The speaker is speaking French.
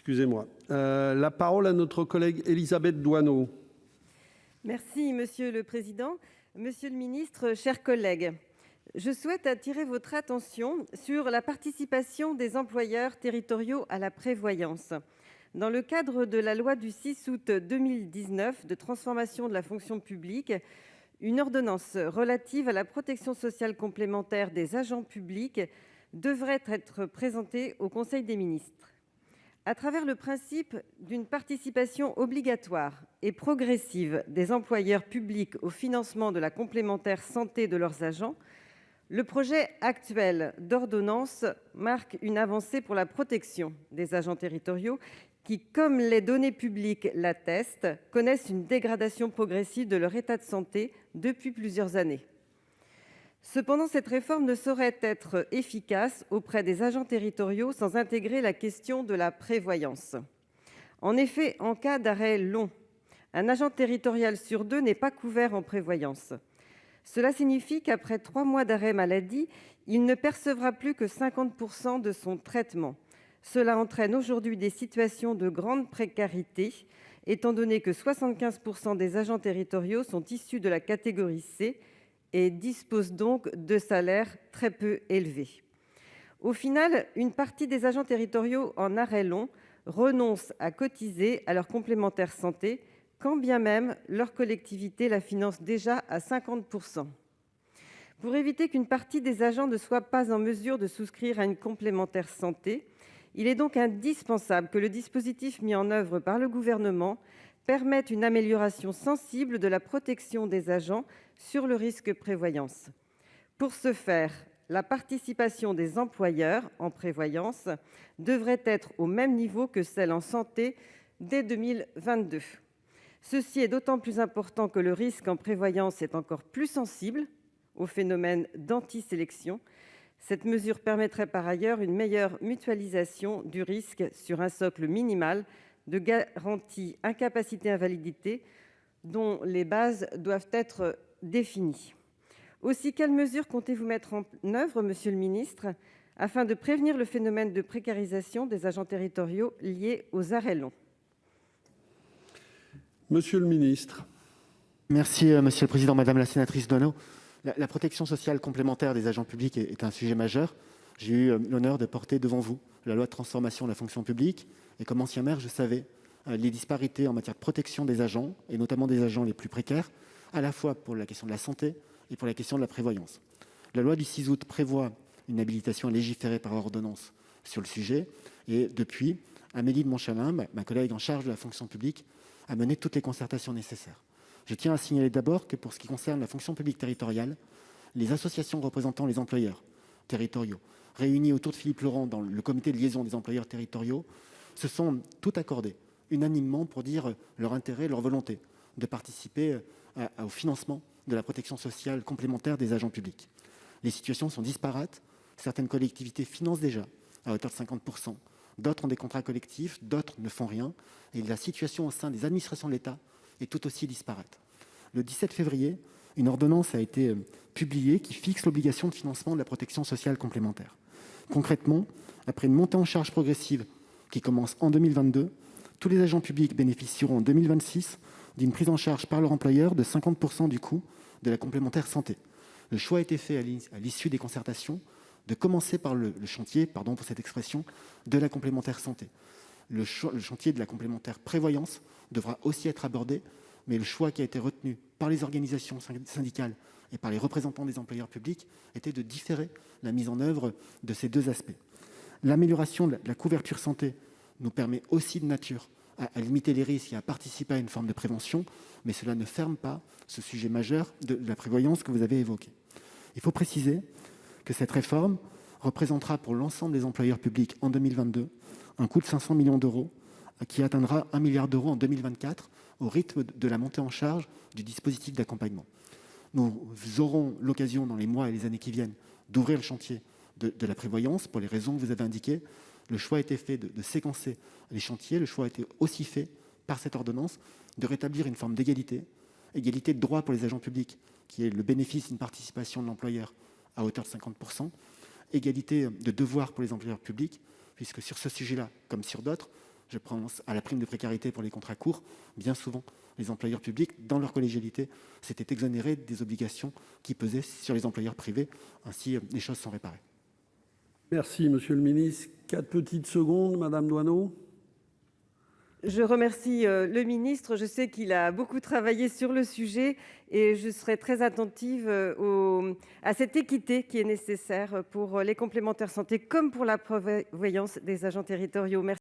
Excusez-moi. La parole à notre collègue Élisabeth Doineau. Merci, Monsieur le Président. Monsieur le ministre, chers collègues, je souhaite attirer votre attention sur la participation des employeurs territoriaux à la prévoyance. Dans le cadre de la loi du 6 août 2019 de transformation de la fonction publique, une ordonnance relative à la protection sociale complémentaire des agents publics devrait être présentée au Conseil des ministres. À travers le principe d'une participation obligatoire et progressive des employeurs publics au financement de la complémentaire santé de leurs agents, le projet actuel d'ordonnance marque une avancée pour la protection des agents territoriaux qui, comme les données publiques l'attestent, connaissent une dégradation progressive de leur état de santé depuis plusieurs années. Cependant, cette réforme ne saurait être efficace auprès des agents territoriaux sans intégrer la question de la prévoyance. En effet, en cas d'arrêt long, un agent territorial sur deux n'est pas couvert en prévoyance. Cela signifie qu'après 3 mois d'arrêt maladie, il ne percevra plus que 50% de son traitement. Cela entraîne aujourd'hui des situations de grande précarité, étant donné que 75% des agents territoriaux sont issus de la catégorie C et disposent donc de salaires très peu élevés. Au final, une partie des agents territoriaux en arrêt long renoncent à cotiser à leur complémentaire santé, quand bien même leur collectivité la finance déjà à 50%. Pour éviter qu'une partie des agents ne soit pas en mesure de souscrire à une complémentaire santé, il est donc indispensable que le dispositif mis en œuvre par le Gouvernement permette une amélioration sensible de la protection des agents sur le risque prévoyance. Pour ce faire, la participation des employeurs en prévoyance devrait être au même niveau que celle en santé dès 2022. Ceci est d'autant plus important que le risque en prévoyance est encore plus sensible au phénomène d'antisélection. Cette mesure permettrait par ailleurs une meilleure mutualisation du risque sur un socle minimal de garantie incapacité-invalidité dont les bases doivent être définies. Aussi, quelles mesures comptez-vous mettre en œuvre, monsieur le ministre, afin de prévenir le phénomène de précarisation des agents territoriaux liés aux arrêts longs ? Monsieur le ministre. Merci, Monsieur le Président. Madame la sénatrice Doineau, la protection sociale complémentaire des agents publics est un sujet majeur. J'ai eu l'honneur de porter devant vous la loi de transformation de la fonction publique. Et comme ancien maire, je savais les disparités en matière de protection des agents, et notamment des agents les plus précaires, à la fois pour la question de la santé et pour la question de la prévoyance. La loi du 6 août prévoit une habilitation à légiférer par ordonnance sur le sujet. Et depuis, Amélie de Montchalin, ma collègue en charge de la fonction publique, a mené toutes les concertations nécessaires. Je tiens à signaler d'abord que pour ce qui concerne la fonction publique territoriale, les associations représentant les employeurs territoriaux, réunies autour de Philippe Laurent dans le comité de liaison des employeurs territoriaux, se sont toutes accordées unanimement pour dire leur intérêt, leur volonté de participer au financement de la protection sociale complémentaire des agents publics. Les situations sont disparates. Certaines collectivités financent déjà à hauteur de 50%. D'autres ont des contrats collectifs, d'autres ne font rien. Et la situation au sein des administrations de l'État est tout aussi disparate. Le 17 février, une ordonnance a été publiée qui fixe l'obligation de financement de la protection sociale complémentaire. Concrètement, après une montée en charge progressive qui commence en 2022, tous les agents publics bénéficieront en 2026 d'une prise en charge par leur employeur de 50% du coût de la complémentaire santé. Le choix a été fait à l'issue des concertations de commencer par le chantier, pardon pour cette expression, de la complémentaire santé. Le chantier de la complémentaire prévoyance devra aussi être abordé, mais le choix qui a été retenu par les organisations syndicales et par les représentants des employeurs publics était de différer la mise en œuvre de ces deux aspects. L'amélioration de la couverture santé nous permet aussi de nature à limiter les risques et à participer à une forme de prévention, mais cela ne ferme pas ce sujet majeur de la prévoyance que vous avez évoqué. Il faut préciser que cette réforme représentera pour l'ensemble des employeurs publics en 2022 un coût de 500 millions d'euros qui atteindra 1 milliard d'euros en 2024 au rythme de la montée en charge du dispositif d'accompagnement. Nous aurons l'occasion dans les mois et les années qui viennent d'ouvrir le chantier de la prévoyance pour les raisons que vous avez indiquées. Le choix a été fait de séquencer les chantiers. Le choix a été aussi fait par cette ordonnance de rétablir une forme d'égalité de droit pour les agents publics, qui est le bénéfice d'une participation de l'employeur à hauteur de 50%, égalité de devoir pour les employeurs publics, puisque sur ce sujet-là, comme sur d'autres, Je pense à la prime de précarité pour les contrats courts. Bien souvent, les employeurs publics, dans leur collégialité, s'étaient exonérés des obligations qui pesaient sur les employeurs privés. Ainsi, les choses sont réparées. Merci, monsieur le ministre. 4 petites secondes, madame Doineau. Je remercie le ministre. Je sais qu'il a beaucoup travaillé sur le sujet et je serai très attentive à cette équité qui est nécessaire pour les complémentaires santé comme pour la prévoyance des agents territoriaux. Merci.